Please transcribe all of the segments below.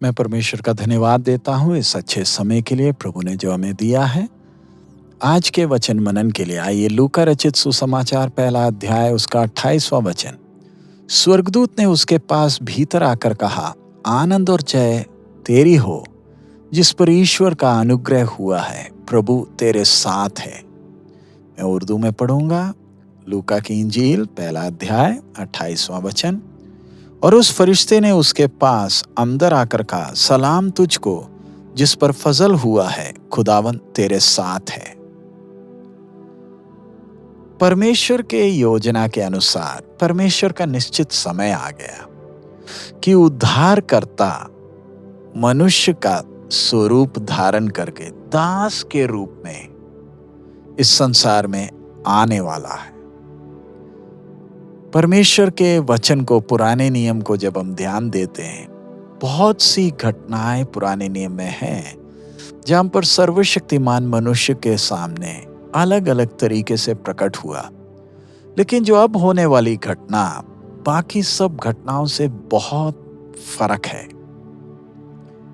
मैं परमेश्वर का धन्यवाद देता हूँ इस अच्छे समय के लिए प्रभु ने जो हमें दिया है। आज के वचन मनन के लिए आइए लूका रचित सुसमाचार पहला अध्याय उसका 28वां वचन। स्वर्गदूत ने उसके पास भीतर आकर कहा, आनंद और जय तेरी हो जिस पर ईश्वर का अनुग्रह हुआ है, प्रभु तेरे साथ है। मैं उर्दू में पढ़ूंगा। लूका की इंजील पहला अध्याय 28वां वचन। और उस फरिश्ते ने उसके पास अंदर आकर कहा, सलाम तुझको जिस पर फजल हुआ है, खुदावन तेरे साथ है। परमेश्वर के योजना के अनुसार परमेश्वर का निश्चित समय आ गया कि उद्धारकर्ता मनुष्य का स्वरूप धारण करके दास के रूप में इस संसार में आने वाला है। परमेश्वर के वचन को, पुराने नियम को जब हम ध्यान देते हैं, बहुत सी घटनाएं पुराने नियम में हैं जहां पर सर्वशक्तिमान मनुष्य के सामने अलग अलग तरीके से प्रकट हुआ। लेकिन जो अब होने वाली घटना बाकी सब घटनाओं से बहुत फर्क है।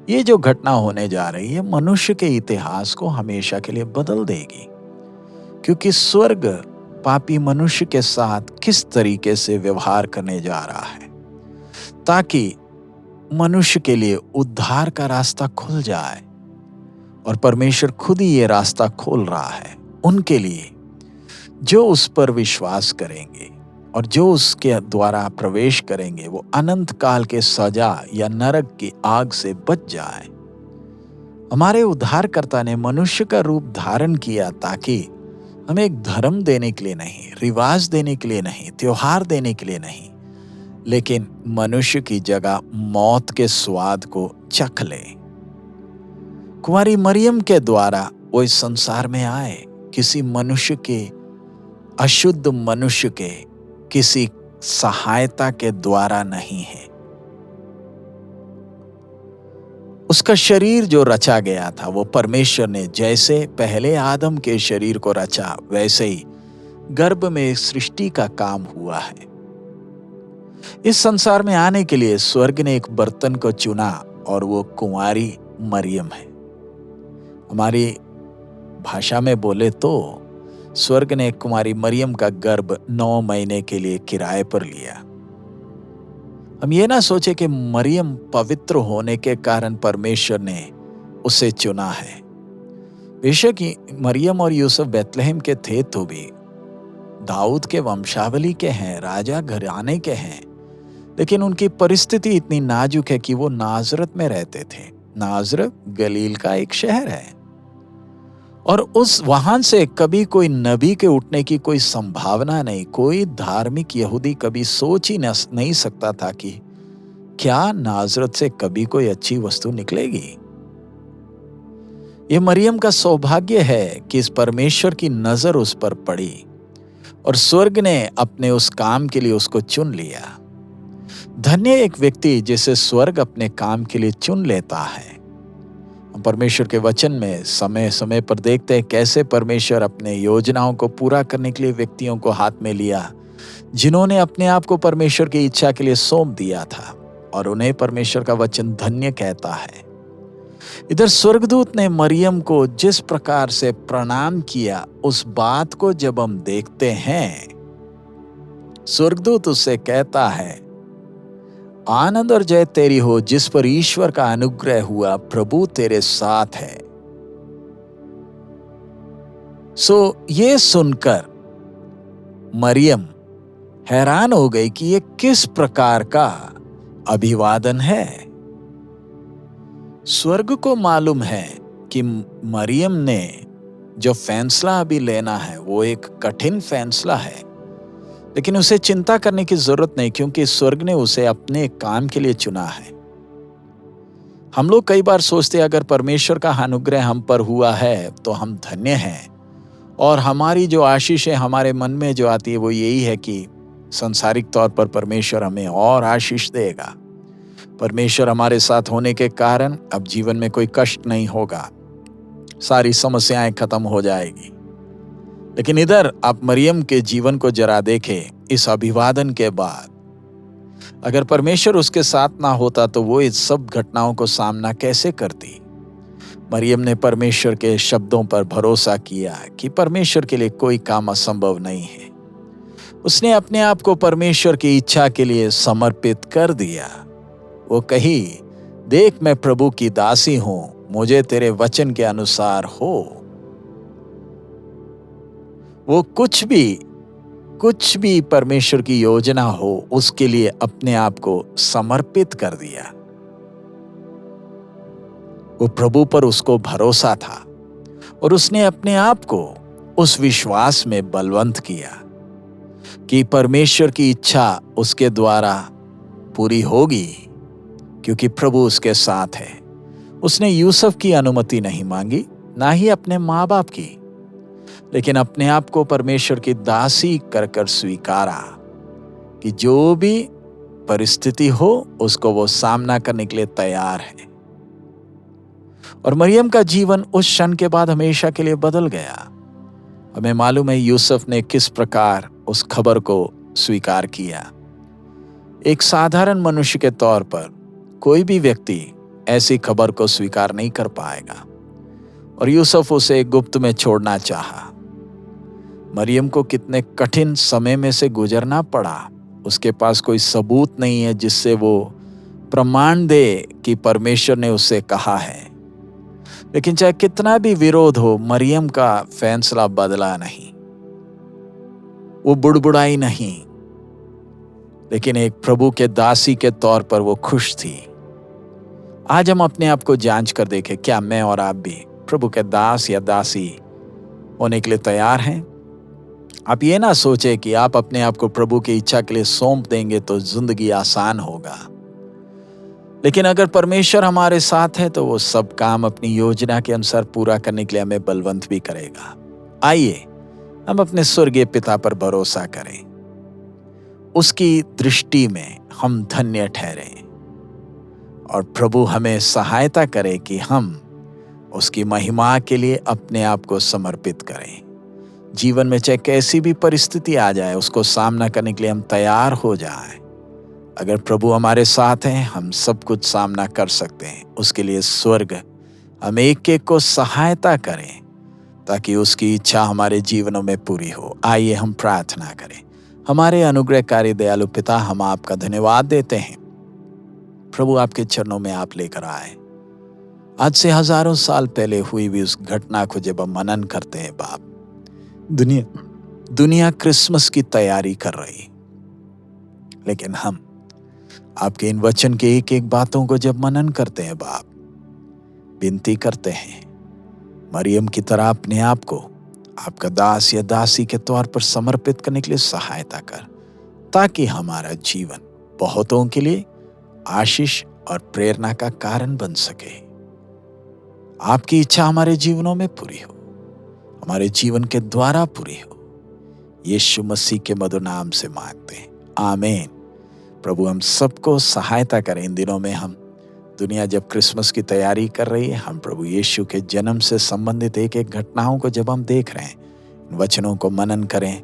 ये जो घटना होने जा रही है मनुष्य के इतिहास को हमेशा के लिए बदल देगी, क्योंकि स्वर्ग पापी मनुष्य के साथ किस तरीके से व्यवहार करने जा रहा है ताकि मनुष्य के लिए उद्धार का रास्ता खुल जाए। और परमेश्वर खुद ही ये रास्ता खोल रहा है उनके लिए जो उस पर विश्वास करेंगे और जो उसके द्वारा प्रवेश करेंगे, वो अनंत काल के सजा या नरक की आग से बच जाए। हमारे उद्धारकर्ता ने मनुष्य का रूप धारण किया ताकि हमें एक धर्म देने के लिए नहीं, रिवाज देने के लिए नहीं, त्योहार देने के लिए नहीं, लेकिन मनुष्य की जगह मौत के स्वाद को चख ले। कुंवारी मरियम के द्वारा वो इस संसार में आए, किसी मनुष्य के, अशुद्ध मनुष्य के किसी सहायता के द्वारा नहीं है। उसका शरीर जो रचा गया था वो परमेश्वर ने जैसे पहले आदम के शरीर को रचा वैसे ही गर्भ में सृष्टि का काम हुआ है। इस संसार में आने के लिए स्वर्ग ने एक बर्तन को चुना और वो कुंवारी मरियम है। हमारी भाषा में बोले तो स्वर्ग ने कुंवारी मरियम का गर्भ 9 महीने के लिए किराए पर लिया। हम ये ना सोचे कि मरियम पवित्र होने के कारण परमेश्वर ने उसे चुना है। बेशक मरियम और यूसुफ बेतलहम के थे तो भी दाऊद के वंशावली के हैं, राजा घराने के हैं, लेकिन उनकी परिस्थिति इतनी नाजुक है कि वो नाजरत में रहते थे। नाजरत गलील का एक शहर है और वहां से कभी कोई नबी के उठने की कोई संभावना नहीं। कोई धार्मिक यहूदी कभी सोच ही नहीं सकता था कि क्या नाजरत से कभी कोई अच्छी वस्तु निकलेगी। यह मरियम का सौभाग्य है कि इस परमेश्वर की नजर उस पर पड़ी और स्वर्ग ने अपने उस काम के लिए उसको चुन लिया। धन्य एक व्यक्ति जिसे स्वर्ग अपने काम के लिए चुन लेता है। हम परमेश्वर के वचन में समय समय पर देखते हैं कैसे परमेश्वर अपने योजनाओं को पूरा करने के लिए व्यक्तियों को हाथ में लिया जिन्होंने अपने आप को परमेश्वर की इच्छा के लिए सौंप दिया था, और उन्हें परमेश्वर का वचन धन्य कहता है। इधर स्वर्गदूत ने मरियम को जिस प्रकार से प्रणाम किया उस बात को जब हम देखते हैं, स्वर्गदूत उससे कहता है, आनंद और जय तेरी हो जिस पर ईश्वर का अनुग्रह हुआ, प्रभु तेरे साथ है। ये सुनकर मरियम हैरान हो गई कि ये किस प्रकार का अभिवादन है। स्वर्ग को मालूम है कि मरियम ने जो फैसला अभी लेना है वो एक कठिन फैसला है, लेकिन उसे चिंता करने की जरूरत नहीं, क्योंकि स्वर्ग ने उसे अपने काम के लिए चुना है। हम लोग कई बार सोचते हैं अगर परमेश्वर का अनुग्रह हम पर हुआ है तो हम धन्य हैं, और हमारी जो आशीष है हमारे मन में जो आती है वो यही है कि सांसारिक तौर पर परमेश्वर हमें और आशीष देगा। परमेश्वर हमारे साथ होने के कारण अब जीवन में कोई कष्ट नहीं होगा, सारी समस्याएं खत्म हो जाएगी। लेकिन इधर आप मरियम के जीवन को जरा देखें। इस अभिवादन के बाद अगर परमेश्वर उसके साथ ना होता तो वो इस सब घटनाओं को सामना कैसे करती? मरियम ने परमेश्वर के शब्दों पर भरोसा किया कि परमेश्वर के लिए कोई काम असंभव नहीं है। उसने अपने आप को परमेश्वर की इच्छा के लिए समर्पित कर दिया। वो कही, देख मैं प्रभु की दासी हूं, मुझे तेरे वचन के अनुसार हो। वो कुछ भी परमेश्वर की योजना हो उसके लिए अपने आप को समर्पित कर दिया। वो प्रभु पर उसको भरोसा था और उसने अपने आप को उस विश्वास में बलवंत किया कि परमेश्वर की इच्छा उसके द्वारा पूरी होगी, क्योंकि प्रभु उसके साथ है। उसने यूसुफ की अनुमति नहीं मांगी, ना ही अपने माँ बाप की, लेकिन अपने आप को परमेश्वर की दासी कर कर स्वीकारा कि जो भी परिस्थिति हो उसको वो सामना करने के लिए तैयार है। और मरियम का जीवन उस क्षण के बाद हमेशा के लिए बदल गया। हमें मालूम है यूसुफ ने किस प्रकार उस खबर को स्वीकार किया। एक साधारण मनुष्य के तौर पर कोई भी व्यक्ति ऐसी खबर को स्वीकार नहीं कर पाएगा, और यूसुफ उसे गुप्त में छोड़ना चाहा। मरियम को कितने कठिन समय में से गुजरना पड़ा। उसके पास कोई सबूत नहीं है जिससे वो प्रमाण दे कि परमेश्वर ने उससे कहा है। लेकिन चाहे कितना भी विरोध हो, मरियम का फैसला बदला नहीं। वो बुड़बुड़ाई नहीं, लेकिन एक प्रभु के दासी के तौर पर वो खुश थी। आज हम अपने आप को जांच कर देखें, क्या मैं और आप भी प्रभु के दास या दासी होने के लिए तैयार हैं? आप ये ना सोचे कि आप अपने आप को प्रभु की इच्छा के लिए सौंप देंगे तो जिंदगी आसान होगा। लेकिन अगर परमेश्वर हमारे साथ है तो वो सब काम अपनी योजना के अनुसार पूरा करने के लिए हमें बलवंत भी करेगा। आइए हम अपने स्वर्गीय पिता पर भरोसा करें, उसकी दृष्टि में हम धन्य ठहरें, और प्रभु हमें सहायता करे कि हम उसकी महिमा के लिए अपने आप को समर्पित करें। जीवन में चाहे कैसी भी परिस्थिति आ जाए, उसको सामना करने के लिए हम तैयार हो जाएं। अगर प्रभु हमारे साथ हैं, हम सब कुछ सामना कर सकते हैं। उसके लिए स्वर्ग हम एक एक को सहायता करें ताकि उसकी इच्छा हमारे जीवनों में पूरी हो। आइए हम प्रार्थना करें। हमारे अनुग्रहकारी दयालु पिता, हम आपका धन्यवाद देते हैं। प्रभु, आपके चरणों में आप लेकर आए। आज से हजारों साल पहले हुई हुई उस घटना को जब हम मनन करते हैं बाप, दुनिया क्रिसमस की तैयारी कर रही, लेकिन हम आपके इन वचन के एक एक बातों को जब मनन करते हैं बाप, विनती करते हैं मरियम की तरह अपने आप को आपका दास या दासी के तौर पर समर्पित करने के लिए सहायता कर, ताकि हमारा जीवन बहुतों के लिए आशीष और प्रेरणा का कारण बन सके। आपकी इच्छा हमारे जीवनों में पूरी हो, हमारे जीवन के द्वारा पूरी हो। यीशु मसीह के मधुर नाम से मांगते हैं, आमीन। प्रभु हम सबको सहायता करें। इन दिनों में हम दुनिया जब क्रिसमस की तैयारी कर रही है, हम प्रभु यीशु के जन्म से संबंधित एक एक घटनाओं को जब हम देख रहे हैं, इन वचनों को मनन करें,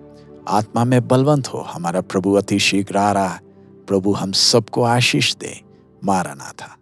आत्मा में बलवंत हो। हमारा प्रभु अति शीघ्र आ रहा है। प्रभु हम सबको आशीष दे। मारनाथा।